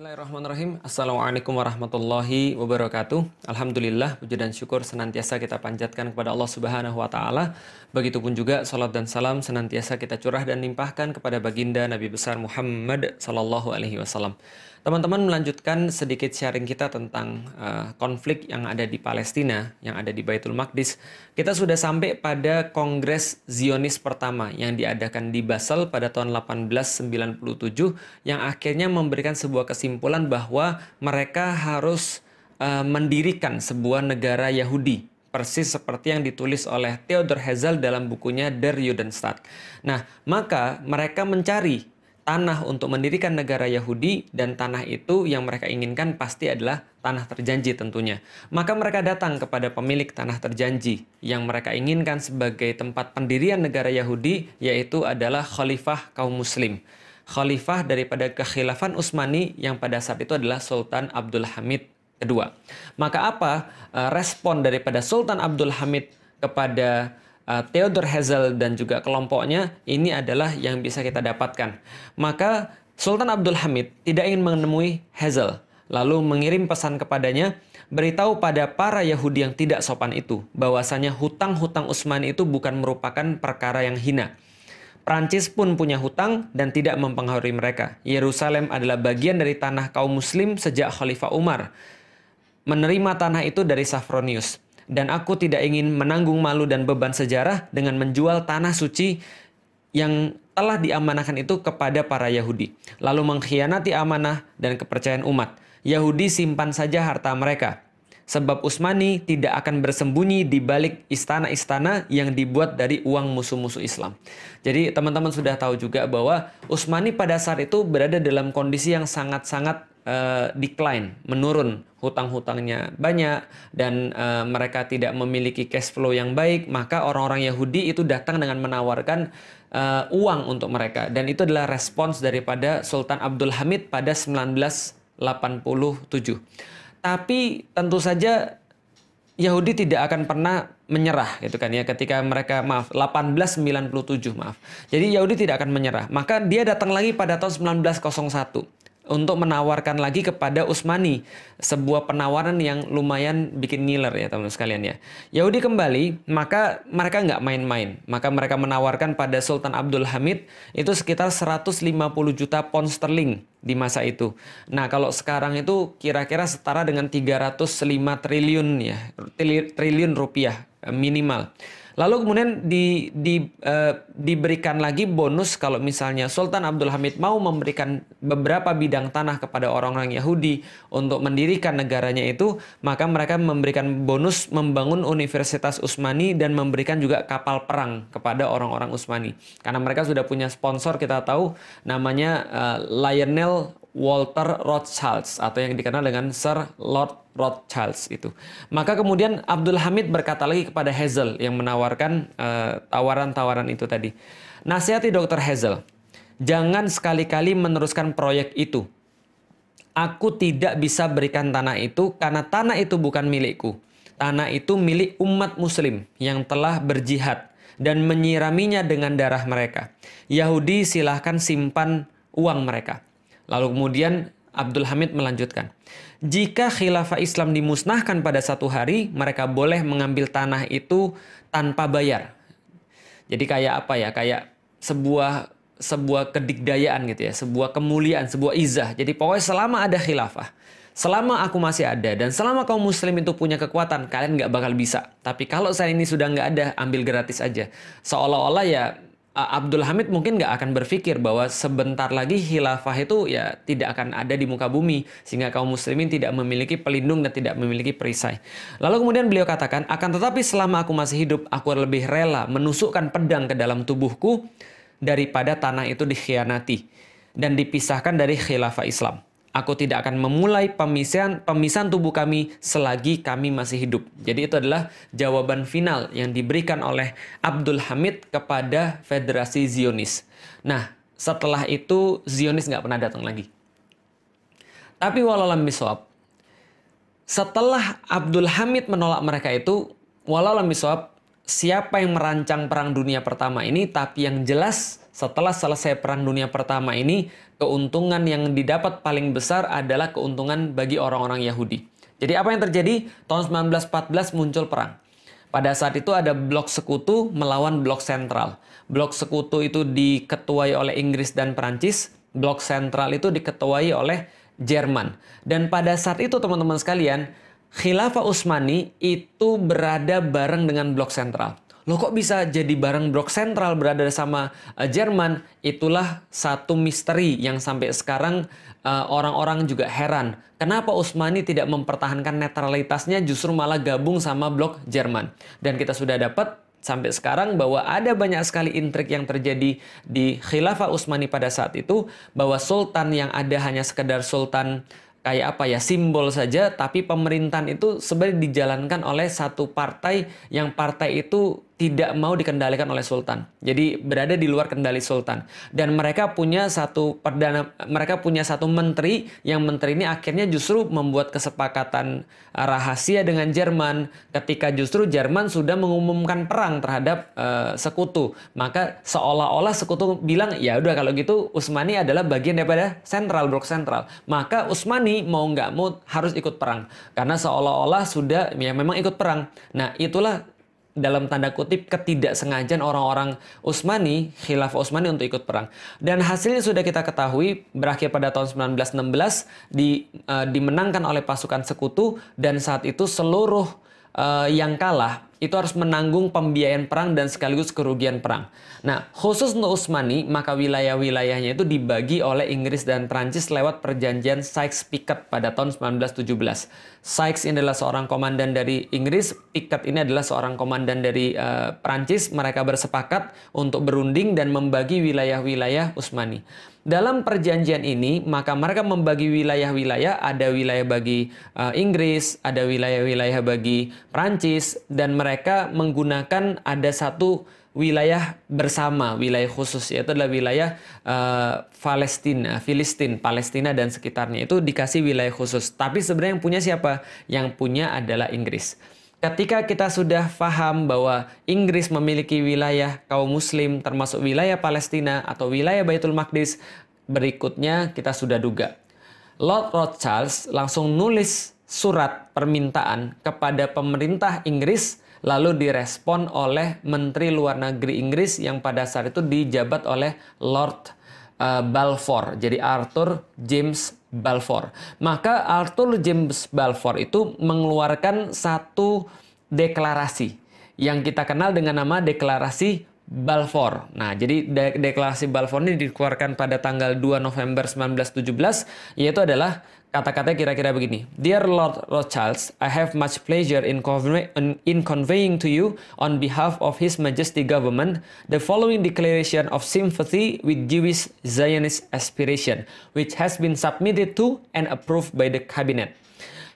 Bismillahirrahmanirrahim. Assalamualaikum warahmatullahi wabarakatuh. Alhamdulillah, puji dan syukur senantiasa kita panjatkan kepada Allah Subhanahu wa taala. Begitupun juga salat dan salam senantiasa kita curah dan limpahkan kepada baginda Nabi besar Muhammad sallallahu alaihi wasallam. Teman-teman, melanjutkan sedikit sharing kita tentang konflik yang ada di Palestina, yang ada di Baitul Maqdis. Kita sudah sampai pada Kongres Zionis pertama yang diadakan di Basel pada tahun 1897 yang akhirnya memberikan sebuah kesimpulan bahwa mereka harus mendirikan sebuah negara Yahudi. Persis seperti yang ditulis oleh Theodor Herzl dalam bukunya Der Judenstaat. Nah, maka mereka mencari tanah untuk mendirikan negara Yahudi, dan tanah itu yang mereka inginkan pasti adalah tanah terjanji tentunya. Maka mereka datang kepada pemilik tanah terjanji yang mereka inginkan sebagai tempat pendirian negara Yahudi, yaitu adalah khalifah kaum muslim. Khalifah daripada kekhilafan Utsmani yang pada saat itu adalah Sultan Abdul Hamid kedua. Maka apa respon daripada Sultan Abdul Hamid kepada Theodor Herzl dan juga kelompoknya? Ini adalah yang bisa kita dapatkan. Maka Sultan Abdul Hamid tidak ingin menemui Herzl, lalu mengirim pesan kepadanya, beritahu pada para Yahudi yang tidak sopan itu bahwasanya hutang-hutang Utsmani itu bukan merupakan perkara yang hina. Prancis pun punya hutang dan tidak mempengaruhi mereka. Yerusalem adalah bagian dari tanah kaum muslim sejak Khalifah Umar menerima tanah itu dari Safronius. Dan aku tidak ingin menanggung malu dan beban sejarah dengan menjual tanah suci yang telah diamanahkan itu kepada para Yahudi, lalu mengkhianati amanah dan kepercayaan umat. Yahudi simpan saja harta mereka, sebab Utsmani tidak akan bersembunyi di balik istana-istana yang dibuat dari uang musuh-musuh Islam. Jadi teman-teman sudah tahu juga bahwa Utsmani pada saat itu berada dalam kondisi yang sangat-sangat decline, menurun, hutang-hutangnya banyak, dan mereka tidak memiliki cash flow yang baik. Maka orang-orang Yahudi itu datang dengan menawarkan uang untuk mereka, dan itu adalah respons daripada Sultan Abdul Hamid pada 1987. Tapi tentu saja Yahudi tidak akan pernah menyerah gitu kan ya, ketika mereka 1897 maaf. Jadi Yahudi tidak akan menyerah. Maka dia datang lagi pada tahun 1901 untuk menawarkan lagi kepada Utsmani sebuah penawaran yang lumayan bikin ngiler ya teman-teman sekalian ya. Yahudi kembali, maka mereka nggak main-main. Maka mereka menawarkan pada Sultan Abdul Hamid itu sekitar 150 juta pound sterling di masa itu. Nah, kalau sekarang itu kira-kira setara dengan 305 triliun ya, triliun rupiah minimal. Lalu kemudian diberikan lagi bonus kalau misalnya Sultan Abdul Hamid mau memberikan beberapa bidang tanah kepada orang-orang Yahudi untuk mendirikan negaranya itu, maka mereka memberikan bonus membangun Universitas Utsmani dan memberikan juga kapal perang kepada orang-orang Utsmani. Karena mereka sudah punya sponsor, kita tahu namanya Lionel Walter Rothschild atau yang dikenal dengan Sir Lord Rothschild itu. Maka kemudian Abdul Hamid berkata lagi kepada Herzl yang menawarkan tawaran-tawaran itu tadi. Nasihati Dr. Herzl, jangan sekali-kali meneruskan proyek itu. Aku tidak bisa berikan tanah itu karena tanah itu bukan milikku. Tanah itu milik umat muslim yang telah berjihad dan menyiraminya dengan darah mereka. Yahudi silahkan simpan uang mereka. Lalu kemudian Abdul Hamid melanjutkan, jika khilafah Islam dimusnahkan pada satu hari, mereka boleh mengambil tanah itu tanpa bayar. Jadi kayak apa ya? Kayak sebuah kedikdayaan gitu ya, sebuah kemuliaan, sebuah izah. Jadi pokoknya selama ada khilafah, selama aku masih ada, dan selama kaum muslim itu punya kekuatan, kalian nggak bakal bisa. Tapi kalau saya ini sudah nggak ada, ambil gratis aja. Seolah-olah ya Abdul Hamid mungkin nggak akan berpikir bahwa sebentar lagi khilafah itu ya tidak akan ada di muka bumi, sehingga kaum muslimin tidak memiliki pelindung dan tidak memiliki perisai. Lalu kemudian beliau katakan, akan tetapi selama aku masih hidup, aku lebih rela menusukkan pedang ke dalam tubuhku daripada tanah itu dikhianati dan dipisahkan dari khilafah Islam. Aku tidak akan memulai pemisahan tubuh kami selagi kami masih hidup. Jadi itu adalah jawaban final yang diberikan oleh Abdul Hamid kepada Federasi Zionis. Nah, setelah itu Zionis nggak pernah datang lagi. Tapi walau alam bisawab, setelah Abdul Hamid menolak mereka itu, walau alam bisawab, siapa yang merancang Perang Dunia Pertama ini, tapi yang jelas setelah selesai Perang Dunia Pertama ini, keuntungan yang didapat paling besar adalah keuntungan bagi orang-orang Yahudi. Jadi apa yang terjadi? Tahun 1914 muncul perang. Pada saat itu ada blok sekutu melawan blok sentral. Blok sekutu itu diketuai oleh Inggris dan Perancis. Blok sentral itu diketuai oleh Jerman. Dan pada saat itu teman-teman sekalian, Khilafah Utsmani itu berada bareng dengan blok sentral. Loh kok bisa jadi bareng blok sentral berada sama Jerman? Itulah satu misteri yang sampai sekarang orang-orang juga heran. Kenapa Utsmani tidak mempertahankan netralitasnya justru malah gabung sama blok Jerman? Dan kita sudah dapat sampai sekarang bahwa ada banyak sekali intrik yang terjadi di Khilafah Utsmani pada saat itu, bahwa sultan yang ada hanya sekedar sultan kayak apa ya, simbol saja, tapi pemerintahan itu sebenarnya dijalankan oleh satu partai yang partai itu tidak mau dikendalikan oleh sultan. Jadi berada di luar kendali sultan. Dan mereka punya satu menteri, yang menteri ini akhirnya justru membuat kesepakatan rahasia dengan Jerman ketika justru Jerman sudah mengumumkan perang terhadap sekutu. Maka seolah-olah sekutu bilang, ya udah kalau gitu Utsmani adalah bagian daripada sentral, blok sentral. Maka Utsmani mau nggak mau harus ikut perang. Karena seolah-olah sudah ya memang ikut perang. Nah itulah dalam tanda kutip ketidaksengajaan orang-orang Utsmani, Khilafah Utsmani untuk ikut perang. Dan hasilnya sudah kita ketahui, berakhir pada tahun 1916 dimenangkan oleh pasukan sekutu, dan saat itu seluruh yang kalah itu harus menanggung pembiayaan perang dan sekaligus kerugian perang. Nah, khusus untuk Utsmani, maka wilayah-wilayahnya itu dibagi oleh Inggris dan Prancis lewat perjanjian Sykes-Picot pada tahun 1917. Sykes ini adalah seorang komandan dari Inggris, Picot ini adalah seorang komandan dari Prancis. Mereka bersepakat untuk berunding dan membagi wilayah-wilayah Utsmani. Dalam perjanjian ini, maka mereka membagi wilayah-wilayah, ada wilayah bagi Inggris, ada wilayah-wilayah bagi Prancis, dan mereka menggunakan ada satu wilayah bersama, wilayah khusus, yaitu adalah wilayah Palestina dan sekitarnya, itu dikasih wilayah khusus. Tapi sebenarnya yang punya siapa? Yang punya adalah Inggris. Ketika kita sudah paham bahwa Inggris memiliki wilayah kaum muslim termasuk wilayah Palestina atau wilayah Baitul Maqdis, berikutnya kita sudah duga. Lord Rothschild langsung nulis surat permintaan kepada pemerintah Inggris, lalu direspon oleh Menteri Luar Negeri Inggris yang pada saat itu dijabat oleh Lord Balfour. Jadi Arthur James Balfour. Maka Arthur James Balfour itu mengeluarkan satu deklarasi yang kita kenal dengan nama Deklarasi Balfour. Nah, jadi Deklarasi Balfour ini dikeluarkan pada tanggal 2 November 1917, yaitu adalah kata-katanya kira-kira begini. Dear Lord Rothschild, I have much pleasure in conveying to you on behalf of His Majesty Government the following declaration of sympathy with Jewish Zionist aspiration, which has been submitted to and approved by the Cabinet.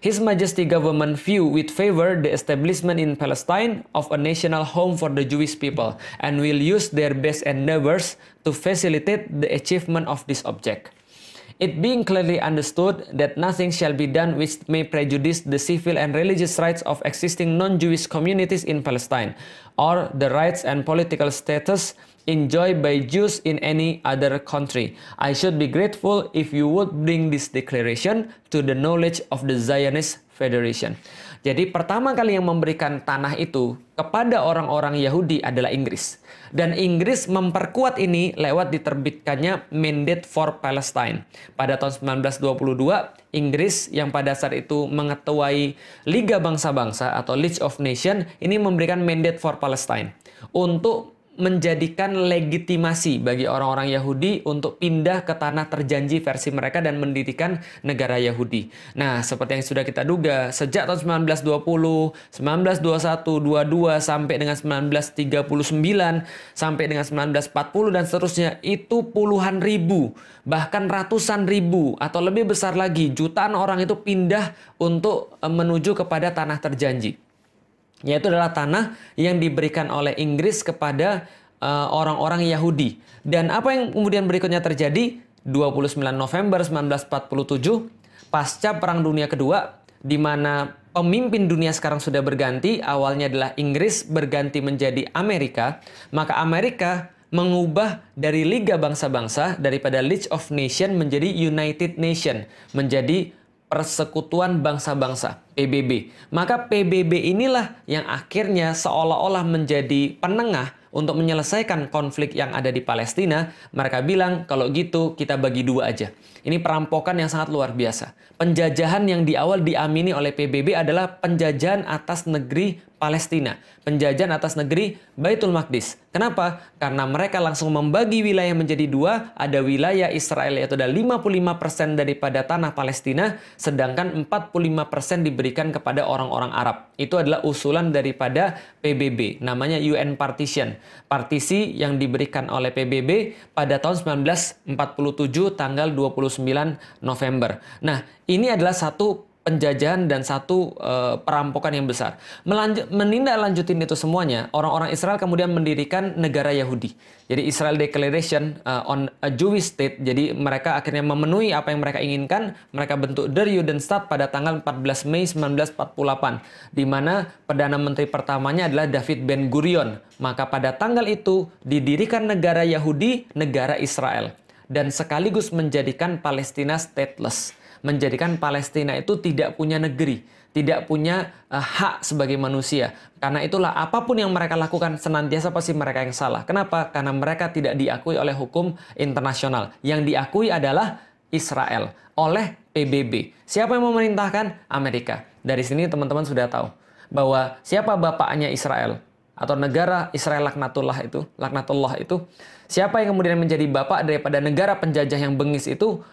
His Majesty Government view with favor the establishment in Palestine of a national home for the Jewish people and will use their best endeavors to facilitate the achievement of this object. It being clearly understood that nothing shall be done which may prejudice the civil and religious rights of existing non-Jewish communities in Palestine, or the rights and political status enjoyed by Jews in any other country. I should be grateful if you would bring this declaration to the knowledge of the Zionist Federation. Jadi pertama kali yang memberikan tanah itu kepada orang-orang Yahudi adalah Inggris. Dan Inggris memperkuat ini lewat diterbitkannya Mandate for Palestine. Pada tahun 1922, Inggris yang pada saat itu mengetuai Liga Bangsa-Bangsa atau League of Nations ini memberikan Mandate for Palestine untuk menjadikan legitimasi bagi orang-orang Yahudi untuk pindah ke tanah terjanji versi mereka dan mendirikan negara Yahudi. Nah, seperti yang sudah kita duga, sejak tahun 1920, 1921, 22 sampai dengan 1939, sampai dengan 1940 dan seterusnya, itu puluhan ribu, bahkan ratusan ribu atau lebih besar lagi, jutaan orang itu pindah untuk menuju kepada tanah terjanji. Yaitu adalah tanah yang diberikan oleh Inggris kepada orang-orang Yahudi. Dan apa yang kemudian berikutnya terjadi? 29 November 1947, pasca Perang Dunia Kedua, di mana pemimpin dunia sekarang sudah berganti, awalnya adalah Inggris berganti menjadi Amerika, maka Amerika mengubah dari Liga Bangsa-Bangsa daripada League of Nations menjadi United Nation, menjadi Persekutuan Bangsa-Bangsa, PBB. Maka PBB inilah yang akhirnya seolah-olah menjadi penengah untuk menyelesaikan konflik yang ada di Palestina. Mereka bilang, kalau gitu kita bagi dua aja. Ini perampokan yang sangat luar biasa. Penjajahan yang di awal diamini oleh PBB adalah penjajahan atas negeri Palestina. Penjajahan atas negeri Baitul Maqdis. Kenapa? Karena mereka langsung membagi wilayah menjadi dua. Ada wilayah Israel yaitu ada 55% daripada tanah Palestina, sedangkan 45% diberikan kepada orang-orang Arab. Itu adalah usulan daripada PBB, namanya UN Partition. Partisi yang diberikan oleh PBB pada tahun 1947 tanggal 29 November. Nah, ini adalah satu penjajahan dan satu perampokan yang besar. Menindaklanjutin itu semuanya, orang-orang Israel kemudian mendirikan negara Yahudi. Jadi Israel Declaration on a Jewish State. Jadi mereka akhirnya memenuhi apa yang mereka inginkan. Mereka bentuk Der Judenstaat pada tanggal 14 Mei 1948, di mana Perdana Menteri pertamanya adalah David Ben Gurion. Maka pada tanggal itu didirikan negara Yahudi, negara Israel, dan sekaligus menjadikan Palestina stateless. Menjadikan Palestina itu tidak punya negeri, tidak punya hak sebagai manusia. Karena itulah apapun yang mereka lakukan senantiasa pasti mereka yang salah. Kenapa? Karena mereka tidak diakui oleh hukum internasional. Yang diakui adalah Israel oleh PBB. Siapa yang memerintahkan? Amerika. Dari sini teman-teman sudah tahu bahwa siapa bapaknya Israel atau negara Israel laknatullah itu, siapa yang kemudian menjadi bapak daripada negara penjajah yang bengis itu?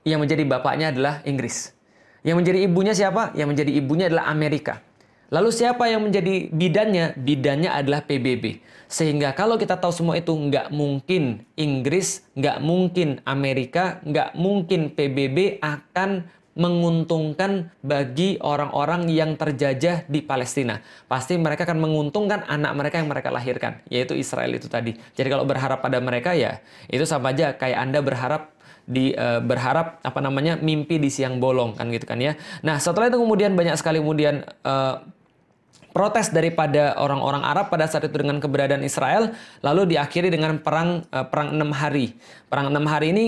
Yang menjadi bapaknya adalah Inggris. Yang menjadi ibunya siapa? Yang menjadi ibunya adalah Amerika. Lalu siapa yang menjadi bidannya? Bidannya adalah PBB. Sehingga kalau kita tahu semua itu, nggak mungkin Inggris, nggak mungkin Amerika, nggak mungkin PBB akan menguntungkan bagi orang-orang yang terjajah di Palestina. Pasti mereka akan menguntungkan anak mereka yang mereka lahirkan, yaitu Israel itu tadi. Jadi kalau berharap pada mereka, ya itu sama aja kayak Anda berharap mimpi di siang bolong kan gitu kan ya. Nah, setelah itu kemudian banyak sekali kemudian protes daripada orang-orang Arab pada saat itu dengan keberadaan Israel, lalu diakhiri dengan perang 6 hari. Perang 6 hari ini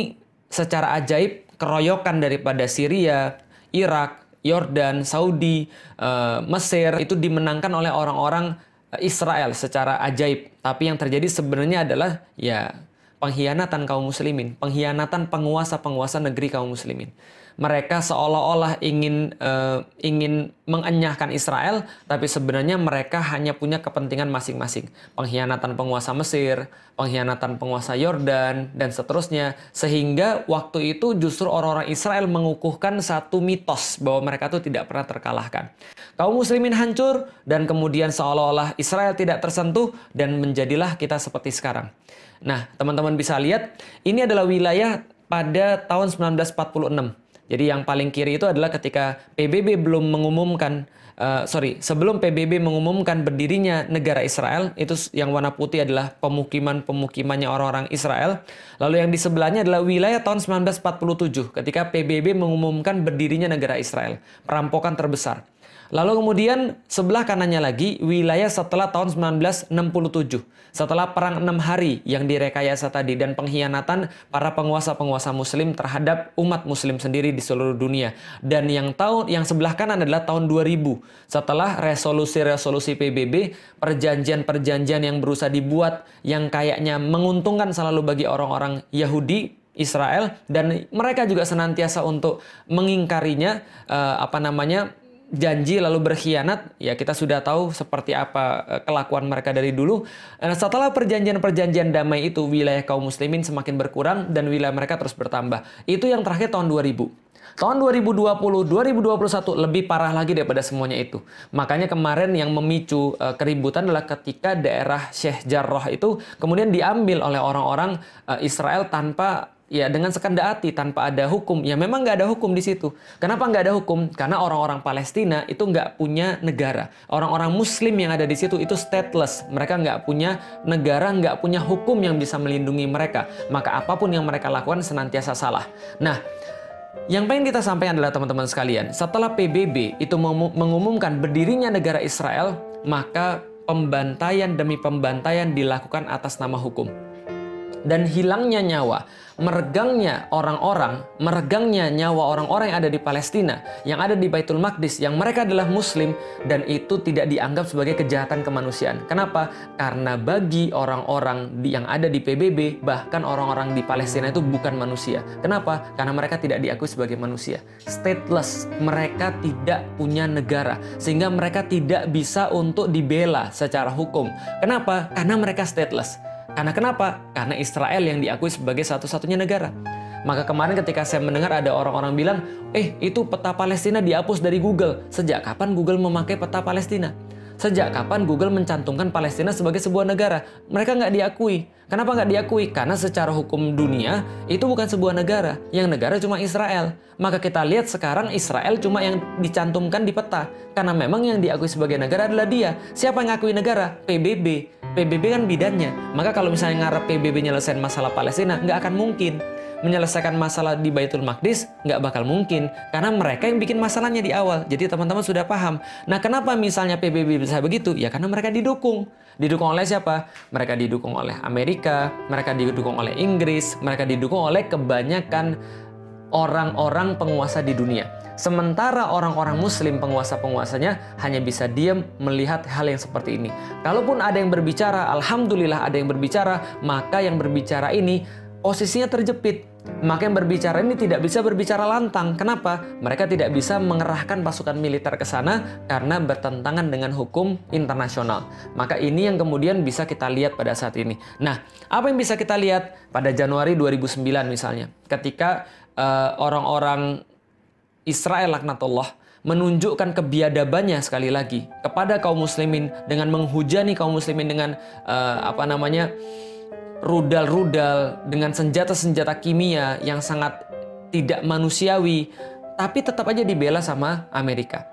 secara ajaib keroyokan daripada Syria, Irak, Yordan, Saudi, Mesir itu dimenangkan oleh orang-orang Israel secara ajaib. Tapi yang terjadi sebenarnya adalah ya pengkhianatan kaum muslimin, pengkhianatan penguasa-penguasa negeri kaum muslimin. Mereka seolah-olah ingin mengenyahkan Israel, tapi sebenarnya mereka hanya punya kepentingan masing-masing. Pengkhianatan penguasa Mesir, pengkhianatan penguasa Yordan, dan seterusnya. Sehingga waktu itu justru orang-orang Israel mengukuhkan satu mitos bahwa mereka itu tidak pernah terkalahkan. Kaum muslimin hancur, dan kemudian seolah-olah Israel tidak tersentuh, dan menjadilah kita seperti sekarang. Nah, teman-teman bisa lihat, ini adalah wilayah pada tahun 1946. Jadi yang paling kiri itu adalah ketika PBB belum mengumumkan, sebelum PBB mengumumkan berdirinya negara Israel, itu yang warna putih adalah pemukimannya orang-orang Israel. Lalu yang di sebelahnya adalah wilayah tahun 1947, ketika PBB mengumumkan berdirinya negara Israel. Perampokan terbesar. Lalu kemudian sebelah kanannya lagi wilayah setelah tahun 1967. Setelah perang 6 hari yang direkayasa tadi dan pengkhianatan para penguasa-penguasa muslim terhadap umat muslim sendiri di seluruh dunia. Dan yang sebelah kanan adalah tahun 2000. Setelah resolusi-resolusi PBB, perjanjian-perjanjian yang berusaha dibuat yang kayaknya menguntungkan selalu bagi orang-orang Yahudi, Israel, dan mereka juga senantiasa untuk mengingkarinya, janji lalu berkhianat, ya kita sudah tahu seperti apa kelakuan mereka dari dulu. Setelah perjanjian-perjanjian damai itu, wilayah kaum muslimin semakin berkurang dan wilayah mereka terus bertambah. Itu yang terakhir tahun 2000. Tahun 2020, 2021 lebih parah lagi daripada semuanya itu. Makanya kemarin yang memicu keributan adalah ketika daerah Sheikh Jarrah itu kemudian diambil oleh orang-orang Israel dengan sekendak hati, tanpa ada hukum. Ya memang nggak ada hukum di situ. Kenapa nggak ada hukum? Karena orang-orang Palestina itu nggak punya negara. Orang-orang Muslim yang ada di situ itu stateless. Mereka nggak punya negara, nggak punya hukum yang bisa melindungi mereka. Maka apapun yang mereka lakukan senantiasa salah. Nah, Yang pengen kita sampaikan adalah teman-teman sekalian, setelah PBB itu mengumumkan berdirinya negara Israel, maka pembantaian demi pembantaian dilakukan atas nama hukum. Dan hilangnya nyawa, meregangnya nyawa orang-orang yang ada di Palestina, yang ada di Baitul Maqdis, yang mereka adalah Muslim, dan itu tidak dianggap sebagai kejahatan kemanusiaan. Kenapa? Karena bagi orang-orang yang ada di PBB, bahkan orang-orang di Palestina itu bukan manusia. Kenapa? Karena mereka tidak diakui sebagai manusia. Stateless, mereka tidak punya negara, sehingga mereka tidak bisa untuk dibela secara hukum. Kenapa? Karena mereka stateless. Karena kenapa? Karena Israel yang diakui sebagai satu-satunya negara. Maka kemarin ketika saya mendengar ada orang-orang bilang, itu peta Palestina dihapus dari Google. Sejak kapan Google memakai peta Palestina? Sejak kapan Google mencantumkan Palestina sebagai sebuah negara? Mereka nggak diakui. Kenapa nggak diakui? Karena secara hukum dunia, itu bukan sebuah negara. Yang negara cuma Israel. Maka kita lihat sekarang Israel cuma yang dicantumkan di peta. Karena memang yang diakui sebagai negara adalah dia. Siapa yang ngakui negara? PBB. PBB kan bidannya. Maka kalau misalnya ngarep PBB nyelesain masalah Palestina, nggak akan mungkin. Menyelesaikan masalah di Baitul Maqdis, nggak bakal mungkin. Karena mereka yang bikin masalahnya di awal. Jadi teman-teman sudah paham. Nah, kenapa misalnya PBB bisa begitu? Ya karena mereka didukung. Didukung oleh siapa? Mereka didukung oleh Amerika, mereka didukung oleh Inggris, mereka didukung oleh kebanyakan orang-orang penguasa di dunia. Sementara orang-orang Muslim penguasa-penguasanya hanya bisa diam melihat hal yang seperti ini. Kalaupun ada yang berbicara, alhamdulillah ada yang berbicara, maka yang berbicara ini posisinya terjepit. Maka yang berbicara ini tidak bisa berbicara lantang. Kenapa? Mereka tidak bisa mengerahkan pasukan militer ke sana karena bertentangan dengan hukum internasional. Maka ini yang kemudian bisa kita lihat pada saat ini. Nah, apa yang bisa kita lihat pada Januari 2009 misalnya, ketika orang-orang Israel laknatullah menunjukkan kebiadabannya sekali lagi kepada kaum muslimin dengan menghujani kaum muslimin dengan rudal-rudal, dengan senjata-senjata kimia yang sangat tidak manusiawi, tapi tetap aja dibela sama Amerika.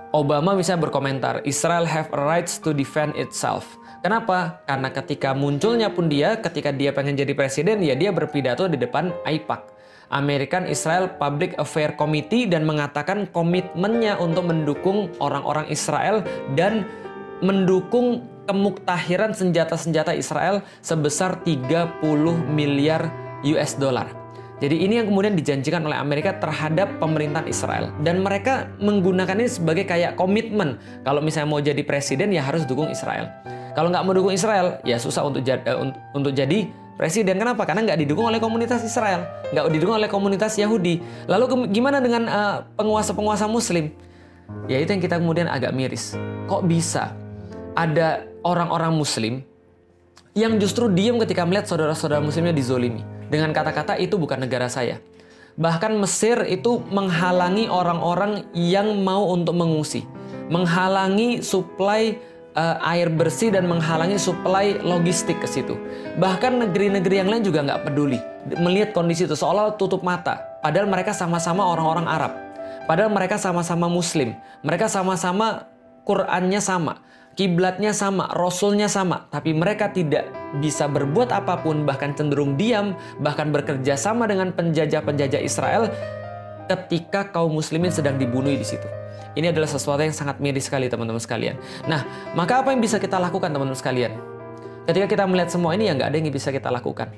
Obama bisa berkomentar, Israel have a rights to defend itself. Kenapa? Karena ketika munculnya pun ketika dia pengen jadi presiden, ya dia berpidato di depan AIPAC, American Israel Public Affairs Committee, dan mengatakan komitmennya untuk mendukung orang-orang Israel dan mendukung kemuktahiran senjata-senjata Israel sebesar 30 miliar US dollar. Jadi ini yang kemudian dijanjikan oleh Amerika terhadap pemerintahan Israel. Dan mereka menggunakan ini sebagai kayak komitmen. Kalau misalnya mau jadi presiden ya harus dukung Israel. Kalau nggak mau dukung Israel ya susah untuk jadi presiden. Kenapa? Karena nggak didukung oleh komunitas Israel, nggak didukung oleh komunitas Yahudi. Lalu gimana dengan penguasa-penguasa Muslim? Ya itu yang kita kemudian agak miris. Kok bisa ada orang-orang Muslim yang justru diam ketika melihat saudara-saudara Muslimnya dizolimi dengan kata-kata itu bukan negara saya. Bahkan Mesir itu menghalangi orang-orang yang mau untuk mengungsi, menghalangi suplai air bersih dan menghalangi suplai logistik ke situ. Bahkan negeri-negeri yang lain juga nggak peduli melihat kondisi itu, seolah tutup mata. Padahal mereka sama-sama orang-orang Arab. Padahal mereka sama-sama Muslim. Mereka sama-sama Qur'annya sama, kiblatnya sama, Rasulnya sama. Tapi mereka tidak bisa berbuat apapun, bahkan cenderung diam, bahkan bekerja sama dengan penjajah-penjajah Israel ketika kaum muslimin sedang dibunuh di situ. Ini adalah sesuatu yang sangat miris sekali teman-teman sekalian. Nah, maka apa yang bisa kita lakukan teman-teman sekalian? Ketika kita melihat semua ini ya nggak ada yang bisa kita lakukan.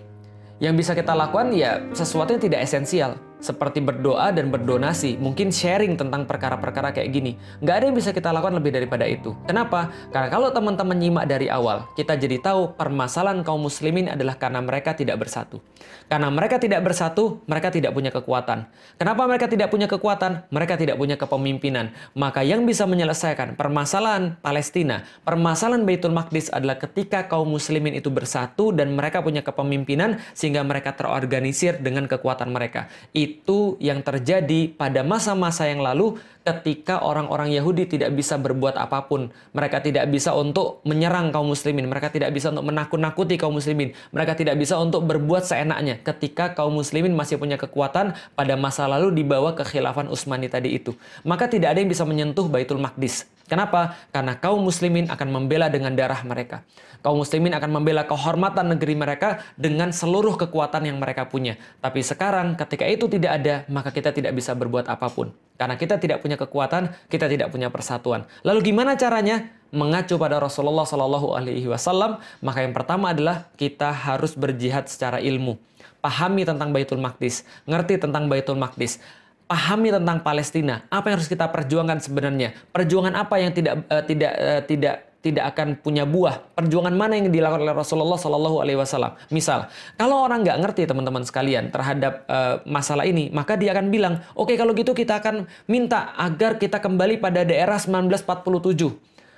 Yang bisa kita lakukan ya sesuatu yang tidak esensial. Seperti berdoa dan berdonasi. Mungkin sharing tentang perkara-perkara kayak gini. Nggak ada yang bisa kita lakukan lebih daripada itu. Kenapa? Karena kalau teman-teman nyimak dari awal, kita jadi tahu permasalahan kaum muslimin adalah karena mereka tidak bersatu. Karena mereka tidak bersatu, mereka tidak punya kekuatan. Kenapa mereka tidak punya kekuatan? Mereka tidak punya kepemimpinan. Maka yang bisa menyelesaikan permasalahan Palestina, permasalahan Baitul Maqdis adalah ketika kaum muslimin itu bersatu dan mereka punya kepemimpinan sehingga mereka terorganisir dengan kekuatan mereka. Itu yang terjadi pada masa-masa yang lalu ketika orang-orang Yahudi tidak bisa berbuat apapun. Mereka tidak bisa untuk menyerang kaum muslimin. Mereka tidak bisa untuk menakut-nakuti kaum muslimin. Mereka tidak bisa untuk berbuat seenaknya ketika kaum muslimin masih punya kekuatan pada masa lalu di bawah kekhilafan Utsmani tadi itu. Maka tidak ada yang bisa menyentuh Baitul Maqdis. Kenapa? Karena kaum muslimin akan membela dengan darah mereka. Kaum muslimin akan membela kehormatan negeri mereka dengan seluruh kekuatan yang mereka punya. Tapi sekarang ketika itu tidak ada, maka kita tidak bisa berbuat apapun. Karena kita tidak punya kekuatan, kita tidak punya persatuan. Lalu gimana caranya? Mengacu pada Rasulullah Shallallahu Alaihi Wasallam, maka yang pertama adalah kita harus berjihad secara ilmu. Pahami tentang Baitul Maqdis, ngerti tentang Baitul Maqdis. Pahami tentang Palestina, apa yang harus kita perjuangkan sebenarnya? Perjuangan apa yang tidak akan punya buah? Perjuangan mana yang dilakukan oleh Rasulullah Shallallahu Alaihi Wasallam? Misal, kalau orang nggak ngerti teman-teman sekalian terhadap masalah ini, maka dia akan bilang, oke, kalau gitu kita akan minta agar kita kembali pada daerah 1947.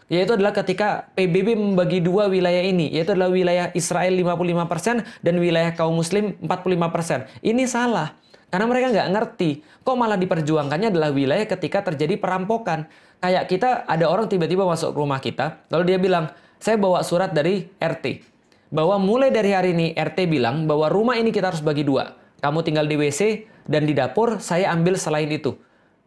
Yaitu adalah ketika PBB membagi dua wilayah ini, yaitu adalah wilayah Israel 55% dan wilayah kaum muslim 45%. Ini salah. Karena mereka nggak ngerti, kok malah diperjuangkannya adalah wilayah ketika terjadi perampokan. Kayak kita, ada orang tiba-tiba masuk ke rumah kita, lalu dia bilang, saya bawa surat dari RT. Bahwa mulai dari hari ini, RT bilang bahwa rumah ini kita harus bagi dua. Kamu tinggal di WC dan di dapur, saya ambil selain itu.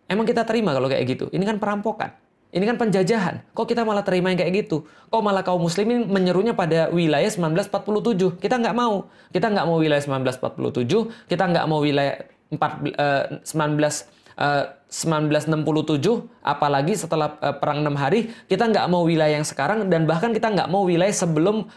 Emang kita terima kalau kayak gitu? Ini kan perampokan. Ini kan penjajahan. Kok kita malah terima yang kayak gitu? Kok malah kaum muslimin menyerunya pada wilayah 1947? Kita nggak mau. Kita nggak mau wilayah 1947. Kita nggak mau wilayah 1967, apalagi setelah perang 6 hari, kita nggak mau wilayah yang sekarang, dan bahkan kita nggak mau wilayah sebelum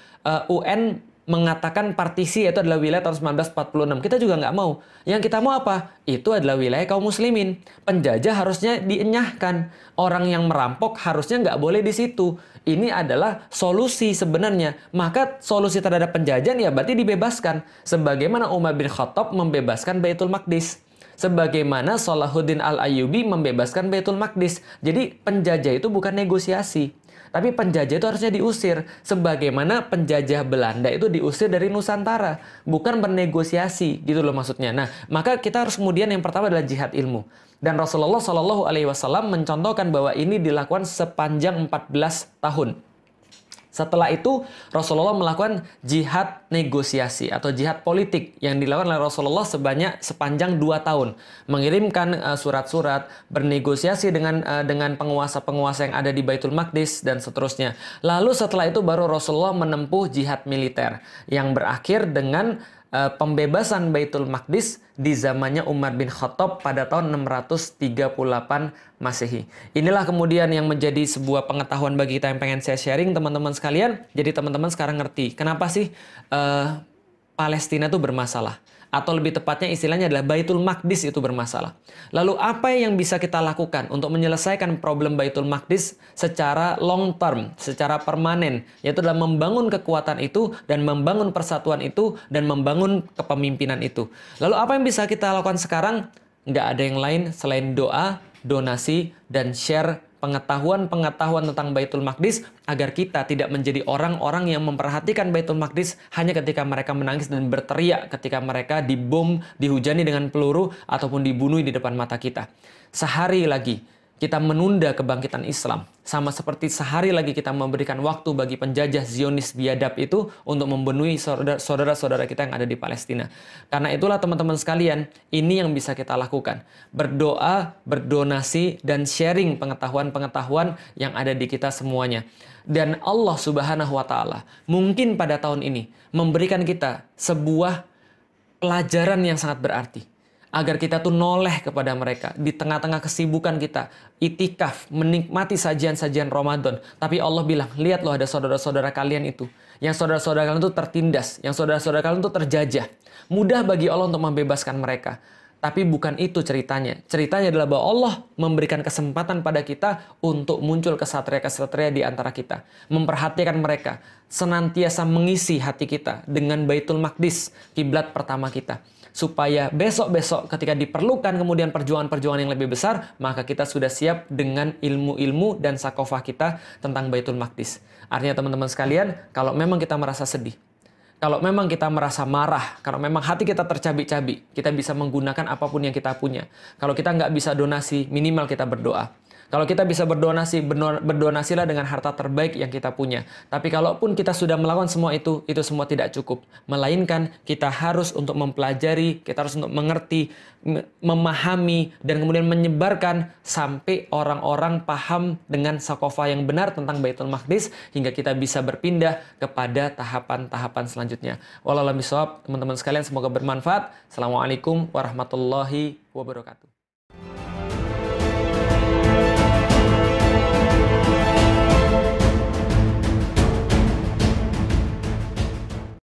UN mengatakan partisi, yaitu adalah wilayah tahun 1946. Kita juga nggak mau. Yang kita mau apa? Itu adalah wilayah kaum muslimin. Penjajah harusnya dienyahkan. Orang yang merampok harusnya nggak boleh di situ. Ini adalah solusi sebenarnya. Maka solusi terhadap penjajahan ya berarti dibebaskan. Sebagaimana Umar bin Khattab membebaskan Baitul Maqdis. Sebagaimana Salahuddin Al-Ayyubi membebaskan Baitul Maqdis. Jadi penjajah itu bukan negosiasi. Tapi penjajah itu harusnya diusir. Sebagaimana penjajah Belanda itu diusir dari Nusantara. Bukan bernegosiasi gitu loh maksudnya. Nah, maka kita harus kemudian yang pertama adalah jihad ilmu. Dan Rasulullah Shallallahu Alaihi Wasallam mencontohkan bahwa ini dilakukan sepanjang 14 tahun. Setelah itu Rasulullah melakukan jihad negosiasi atau jihad politik yang dilakukan oleh Rasulullah sepanjang 2 tahun. Mengirimkan surat-surat, bernegosiasi dengan penguasa-penguasa yang ada di Baitul Maqdis dan seterusnya. Lalu setelah itu baru Rasulullah menempuh jihad militer yang berakhir dengan pembebasan Baitul Maqdis di zamannya Umar bin Khattab pada tahun 638 Masehi. Inilah kemudian yang menjadi sebuah pengetahuan bagi kita yang pengen saya sharing teman-teman sekalian. Jadi teman-teman sekarang ngerti kenapa sih Palestina itu bermasalah. Atau lebih tepatnya istilahnya adalah Baitul Maqdis itu bermasalah. Lalu apa yang bisa kita lakukan untuk menyelesaikan problem Baitul Maqdis secara long term, secara permanen, yaitu adalah membangun kekuatan itu dan membangun persatuan itu dan membangun kepemimpinan itu. Lalu apa yang bisa kita lakukan sekarang? Nggak ada yang lain selain doa, donasi, dan share pengetahuan-pengetahuan tentang Baitul Maqdis agar kita tidak menjadi orang-orang yang memperhatikan Baitul Maqdis hanya ketika mereka menangis dan berteriak ketika mereka dibom, dihujani dengan peluru, ataupun dibunuh di depan mata kita. Sehari lagi kita menunda kebangkitan Islam. Sama seperti sehari lagi kita memberikan waktu bagi penjajah Zionis biadab itu untuk membunuhi saudara-saudara kita yang ada di Palestina. Karena itulah teman-teman sekalian, ini yang bisa kita lakukan. Berdoa, berdonasi, dan sharing pengetahuan-pengetahuan yang ada di kita semuanya. Dan Allah Subhanahu wa Ta'ala mungkin pada tahun ini memberikan kita sebuah pelajaran yang sangat berarti. Agar kita tuh noleh kepada mereka di tengah-tengah kesibukan kita, itikaf, menikmati sajian-sajian Ramadan. Tapi Allah bilang, lihat loh ada saudara-saudara kalian itu. Yang saudara-saudara kalian itu tertindas, yang saudara-saudara kalian itu terjajah. Mudah bagi Allah untuk membebaskan mereka. Tapi bukan itu ceritanya. Ceritanya adalah bahwa Allah memberikan kesempatan pada kita untuk muncul kesatria-kesatria di antara kita. Memperhatikan mereka. Senantiasa mengisi hati kita dengan Baitul Maqdis, kiblat pertama kita. Supaya besok-besok ketika diperlukan kemudian perjuangan-perjuangan yang lebih besar, maka kita sudah siap dengan ilmu-ilmu dan sakofah kita tentang Baitul Maqdis. Artinya teman-teman sekalian, kalau memang kita merasa sedih, Kalau memang kita merasa marah, kalau memang hati kita tercabik-cabik, kita bisa menggunakan apapun yang kita punya. Kalau kita nggak bisa donasi, minimal kita berdoa. Kalau kita bisa berdonasilah dengan harta terbaik yang kita punya. Tapi kalaupun kita sudah melakukan semua itu semua tidak cukup. Melainkan kita harus untuk mempelajari, kita harus untuk mengerti, memahami, dan kemudian menyebarkan sampai orang-orang paham dengan sakofah yang benar tentang Baitul Maqdis, hingga kita bisa berpindah kepada tahapan-tahapan selanjutnya. Wallahu a'lam bishawab, teman-teman sekalian, semoga bermanfaat. Assalamualaikum warahmatullahi wabarakatuh.